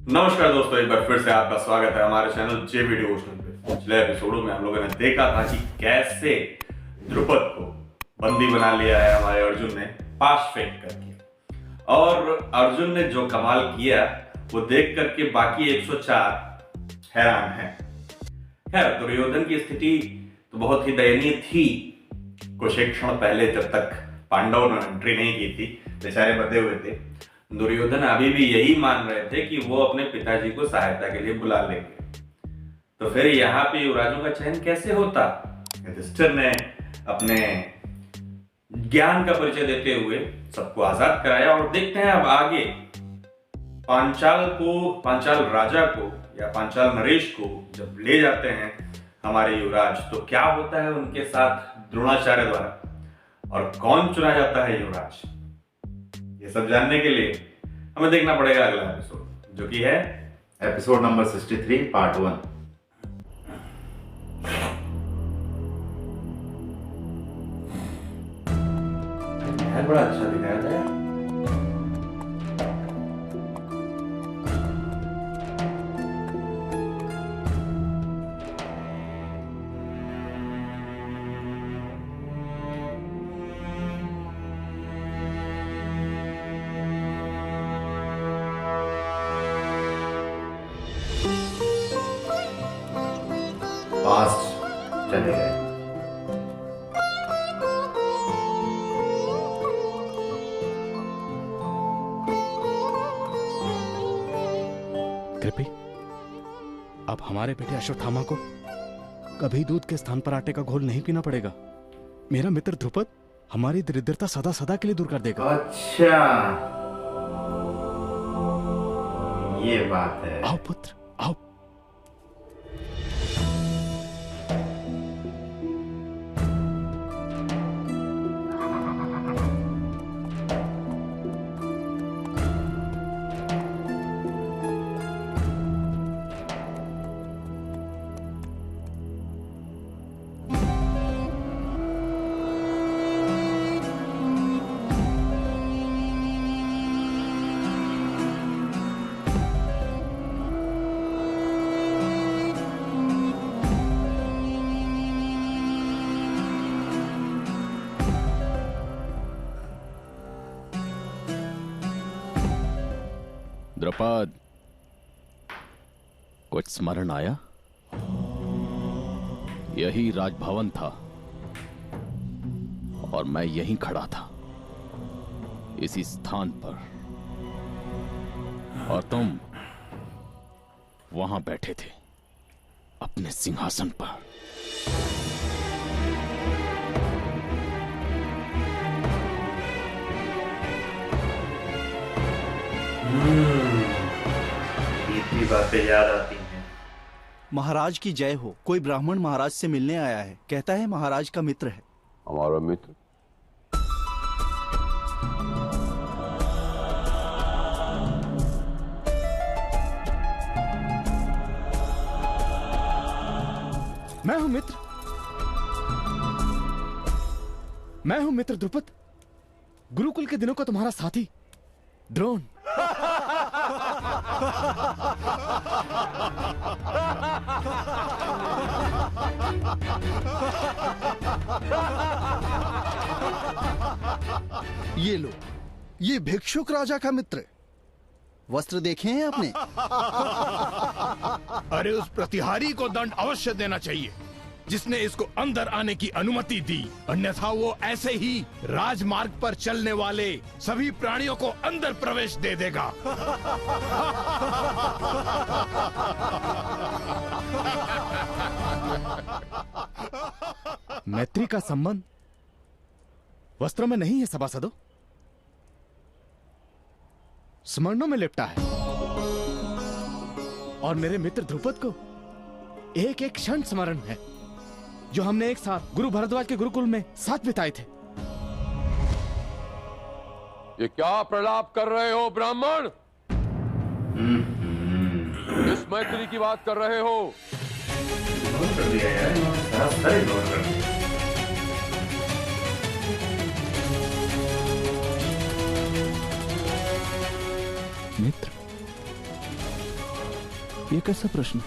नमस्कार दोस्तों, एक बार फिर से आपका स्वागत है हमारे चैनल जे वीडियो पे। पिछले एपिसोडों में हम लोगों ने देखा था कि कैसे द्रुपद को बंदी बना लिया है हमारे अर्जुन ने पाश फेंक करके, और अर्जुन ने जो कमाल किया वो देख करके बाकी 104 हैरान हैं। खैर, दुर्योधन की स्थिति तो बहुत ही दयनीय थी। कुछ एक क्षण पहले, जब तक पांडवों ने एंट्री नहीं की थी, बेचारे बंधे हुए थे। दुर्योधन अभी भी यही मान रहे थे कि वो अपने पिताजी को सहायता के लिए बुला लेंगे। तो फिर यहाँ पे युवराजों का चयन कैसे होता? युधिष्ठिर ने अपने ज्ञान का परिचय देते हुए सबको आजाद कराया, और देखते हैं अब आगे पांचाल राजा को या पांचाल नरेश को जब ले जाते हैं हमारे युवराज, तो क्या होता है उनके साथ द्रोणाचार्य द्वारा, और कौन चुना जाता है युवराज। ये सब जानने के लिए हमें देखना पड़ेगा अगला एपिसोड, जो कि है एपिसोड नंबर 63 पार्ट 1। बड़ा अच्छा दिखाया था यार। पास्ट चले गए। कृपी, अब हमारे बेटे अश्वत्थामा को कभी दूध के स्थान पर आटे का घोल नहीं पीना पड़ेगा। मेरा मित्र ध्रुपद हमारी दरिद्रता सदा सदा के लिए दूर कर देगा। अच्छा, ये बात है। आओ पुत्र, आओ। द्रुपद, कुछ स्मरण आया? यही राजभवन था और मैं यहीं खड़ा था, इसी स्थान पर, और तुम वहां बैठे थे अपने सिंहासन पर। इतनी बातें याद आती हैं। महाराज की जय हो। कोई ब्राह्मण महाराज से मिलने आया है, कहता है महाराज का मित्र है। हमारा मित्र? मैं हूं मित्र, मैं हूं मित्र ध्रुपद, गुरुकुल के दिनों का तुम्हारा साथी द्रोण। ये लो, ये भिक्षुक राजा का मित्र। वस्त्र देखे हैं आपने? अरे, उस प्रतिहारी को दंड अवश्य देना चाहिए जिसने इसको अंदर आने की अनुमति दी, अन्यथा वो ऐसे ही राजमार्ग पर चलने वाले सभी प्राणियों को अंदर प्रवेश दे देगा। मैत्री का संबंध वस्त्रों में नहीं है सभासदों, स्मरणों में लिपटा है। और मेरे मित्र ध्रुपद को एक एक क्षण स्मरण है जो हमने एक साथ गुरु भरद्वाज के गुरुकुल में साथ बिताए थे। ये क्या प्रलाप कर रहे हो ब्राह्मण? किस मैत्री की बात कर रहे हो? कर दिया यार, सारे इग्नोर कर दिया। मित्र, ये कैसा प्रश्न?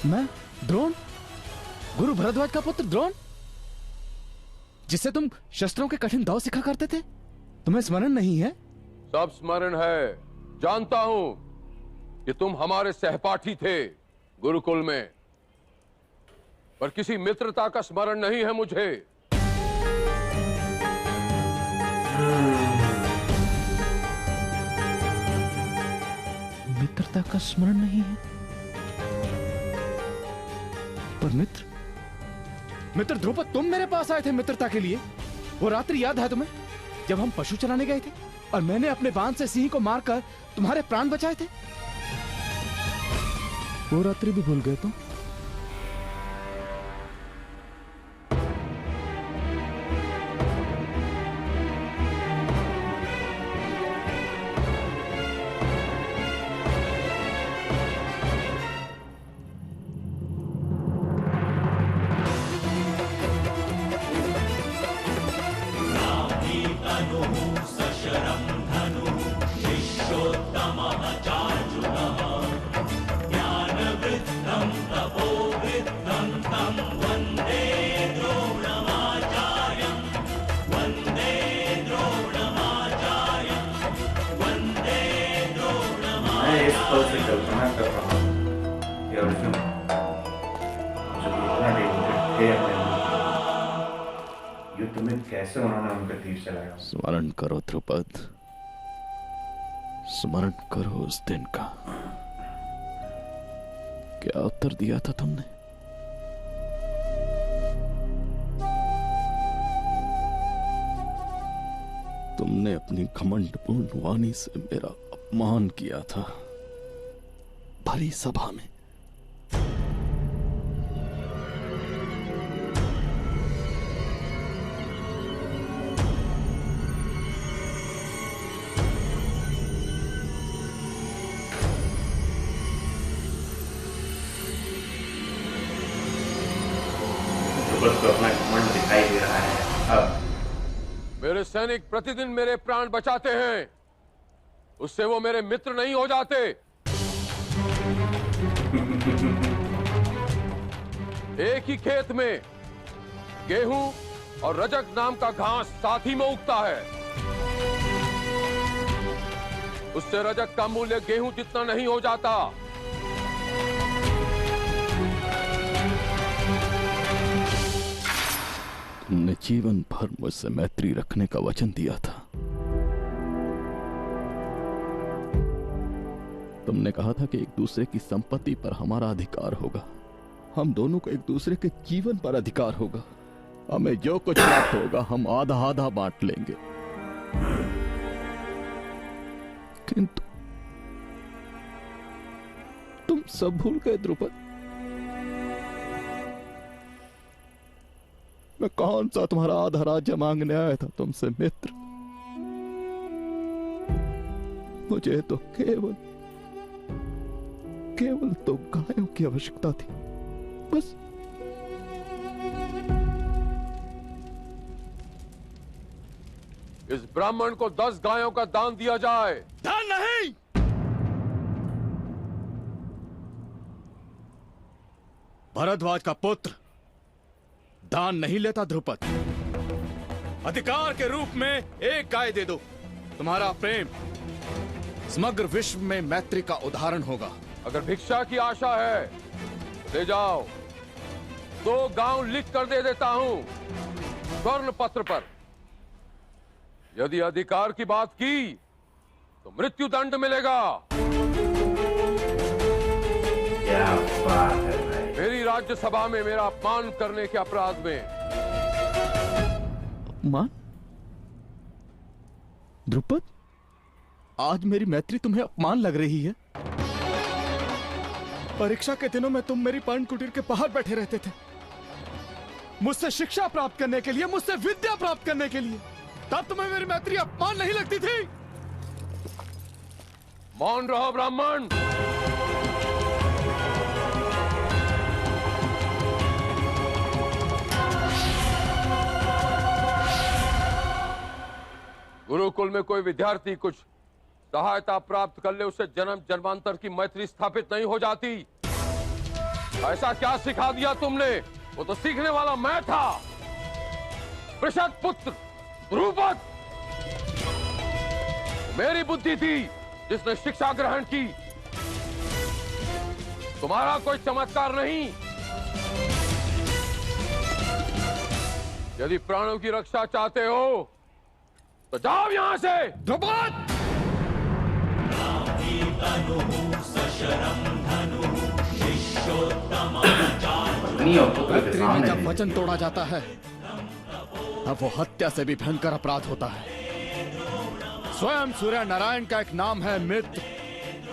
मैं द्रोण, गुरु भरद्वाज का पुत्र द्रोण, जिससे तुम शस्त्रों के कठिन दाव सिखा करते थे, तुम्हें स्मरण नहीं है? सब स्मरण है। जानता हूं कि तुम हमारे सहपाठी थे गुरुकुल में, पर किसी मित्रता का स्मरण नहीं है मुझे। मित्रता का स्मरण नहीं है? पर मित्र ध्रुपद, तुम मेरे पास आए थे मित्रता के लिए। वो रात्रि याद है तुम्हें, जब हम पशु चराने गए थे और मैंने अपने बाण से सिंह को मारकर तुम्हारे प्राण बचाए थे? वो रात्रि भी भूल गए तुम? मैं इस पल से कल्पना कर रहा हूँ कि अर्जुन जब इतना डेडिकेटेड थे अपने युद्ध में, कैसे उन्होंने उन पर तीर चलाया। स्मरण करो ध्रुपद, स्मरण करो उस दिन का। क्या उत्तर दिया था तुमने? तुमने अपनी घमंडपूर्ण वाणी से मेरा अपमान किया था भरी सभा में। ध्रुपद को अपना घमंड दिखाई दे रहा है। अब मेरे सैनिक प्रतिदिन मेरे प्राण बचाते हैं, उससे वो मेरे मित्र नहीं हो जाते। एक ही खेत में गेहूं और रजक नाम का घास साथ ही में उगता है। उससे रजक का मूल्य गेहूं जितना नहीं हो जाता। तुमने जीवन भर मुझसे मैत्री रखने का वचन दिया था। तुमने कहा था कि एक दूसरे की संपत्ति पर हमारा अधिकार होगा, हम दोनों को एक दूसरे के जीवन पर अधिकार होगा, हमें जो कुछ प्राप्त होगा हम आधा आधा बांट लेंगे। किंतु तुम सब भूल गए ध्रुपद। मैं कौन सा तुम्हारा आधा राज्य मांगने आया था तुमसे मित्र? मुझे तो केवल तो गायों की आवश्यकता थी, बस। इस ब्राह्मण को 10 गायों का दान दिया जाए। दान नहीं! भरद्वाज का पुत्र दान नहीं लेता ध्रुपद। अधिकार के रूप में एक गाय दे दो। तुम्हारा प्रेम समग्र विश्व में मैत्री का उदाहरण होगा। अगर भिक्षा की आशा है तो ले जाओ, 2 गांव लिख कर दे देता हूं स्वर्ण पत्र पर। यदि अधिकार की बात की तो मृत्यु दंड मिलेगा। क्या बात है भाई। मेरी राज्यसभा में मेरा अपमान करने के अपराध में। अपमान? ध्रुपद, आज मेरी मैत्री तुम्हें अपमान लग रही है? परीक्षा के दिनों में तुम मेरी पर्ण कुटीर के बाहर बैठे रहते थे, मुझसे शिक्षा प्राप्त करने के लिए, मुझसे विद्या प्राप्त करने के लिए। तब तुम्हें मेरी मैत्री अपमान नहीं लगती थी? मौन रहो ब्राह्मण। गुरुकुल में कोई विद्यार्थी कुछ सहायता प्राप्त कर ले उससे जन्म जन्मांतर की मैत्री स्थापित नहीं हो जाती। ऐसा क्या सिखा दिया तुमने? वो तो सीखने वाला मैं था, पृषद पुत्र द्रुपद। मेरी बुद्धि थी जिसने शिक्षा ग्रहण की, तुम्हारा कोई चमत्कार नहीं। यदि प्राणों की रक्षा चाहते हो तो जाओ यहां से। द्रुपद! पत्नी और पुत्र के मैत्री में सामने जब नहीं। वचन तोड़ा जाता है अब वो हत्या से भी भयंकर अपराध होता है। स्वयं सूर्य नारायण का एक नाम है मित्र,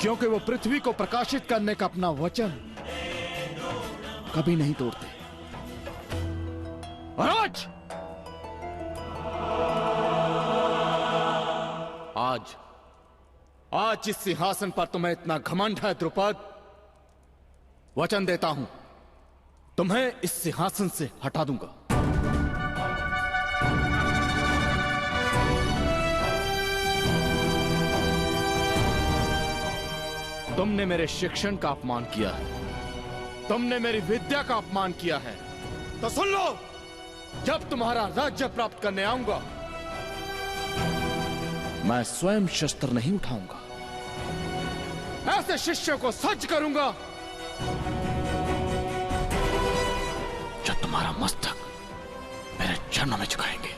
क्योंकि वो पृथ्वी को प्रकाशित करने का अपना वचन कभी नहीं तोड़ते। और आज जिस सिंहासन पर तुम्हें इतना घमंड है द्रुपद, वचन देता हूं तुम्हें इस सिंहासन से हटा दूंगा। तुमने मेरे शिक्षण का अपमान किया है, तुमने मेरी विद्या का अपमान किया है, तो सुन लो, जब तुम्हारा राज्य प्राप्त करने आऊंगा मैं स्वयं शस्त्र नहीं उठाऊंगा, ऐसे शिष्यों को सज्ज करूंगा जो तुम्हारा मस्तक मेरे चरणों में झुकाएंगे।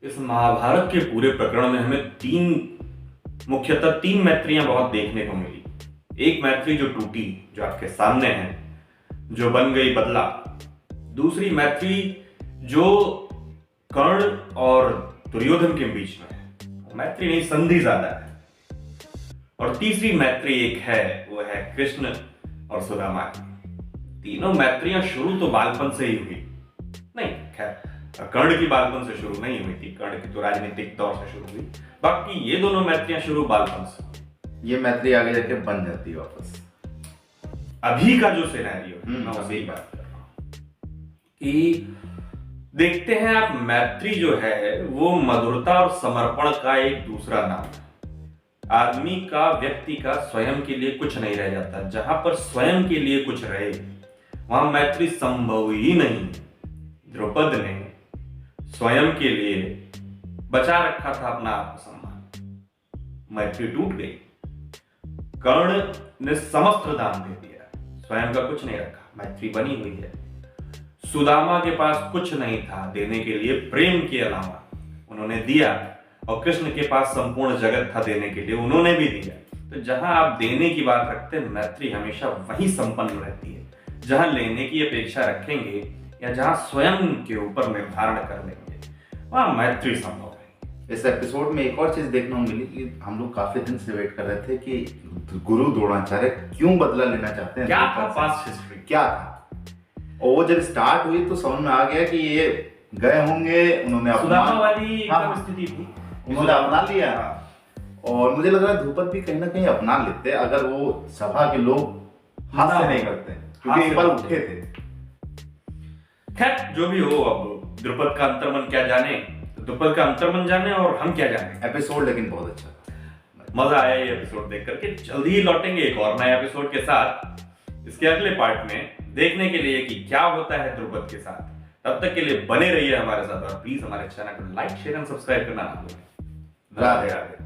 इस महाभारत के पूरे प्रकरण में हमें मुख्यतः तीन मैत्रियां बहुत देखने को मिली। एक मैत्री जो टूटी, जो आपके सामने है, जो बन गई बदला। दूसरी मैत्री जो कर्ण और दुर्योधन के बीच में है, मैत्री नहीं संधि ज्यादा है। और तीसरी मैत्री एक है, वो है कृष्ण और सुदामा की। तीनों मैत्रियां शुरू तो बालपन से ही हुई, नहीं खैर कर्ण की बालपन से शुरू नहीं हुई थी, कर्ण की तो राजनीतिक दौर से शुरू हुई। बाकी ये दोनों मैत्रियां शुरू बालपन से। ये मैत्री आगे जाके बन जाती है वापस। अभी का जो सिनेरियो मैं वही बात कर रहा हूं कि देखते हैं आप, मैत्री जो है वो मधुरता और समर्पण का एक दूसरा नाम है। आदमी का, व्यक्ति का स्वयं के लिए कुछ नहीं रह जाता। जहां पर स्वयं के लिए कुछ रहे वहां मैत्री संभव ही नहीं। द्रौपद ने स्वयं के लिए बचा रखा था अपना आत्मसम्मान, मैत्री टूट गई। कर्ण ने समस्त दान दे दिया, स्वयं का कुछ नहीं रखा, मैत्री बनी हुई है। सुदामा के पास कुछ नहीं था देने के लिए प्रेम के अलावा, उन्होंने दिया। और कृष्ण के पास संपूर्ण जगत था देने के लिए, उन्होंने भी दिया। तो जहां आप देने की बात रखते हैं, मैत्री हमेशा वहीं संपन्न रहती है। जहां लेने की अपेक्षा रखेंगे या जहां स्वयं के ऊपर निर्धारण कर लेंगे, वहां मैत्री संभव है। इस एपिसोड में एक और चीज देखने को मिली कि हम लोग काफी दिन से वेट कर रहे थे कि गुरु द्रोणाचार्य क्यों बदला लेना चाहते हैं। क्या था पास्ट हिस्ट्री, क्या था? और वो जब स्टार्ट हुई तो समझ में आ गया कि ये गए होंगे, उन्होंने सुदामा वाली हाँ, स्थिति थी, उन्होंने अपना लिया। और मुझे लग रहा है ध्रुपद भी कहीं ना कहीं अपना लेते अगर वो सभा के लोग हाथ से नहीं करते, क्योंकि एक बार उठे थे। खैर जो भी हो, अब द्रुपद का अंतर्मन क्या जाने, द्रुपद का अंतर्मन जाने और हम क्या जाने। एपिसोड लेकिन बहुत अच्छा था, मजा आया ये एपिसोड देख करके। जल्दी ही लौटेंगे एक और नए एपिसोड के साथ, इसके अगले पार्ट में देखने के लिए कि क्या होता है द्रुपद के साथ। तब तक के लिए बने रहिए हमारे साथ और प्लीज हमारे चैनल को लाइक, शेयर एंड सब्सक्राइब करना ना भूलें। राधे राधे।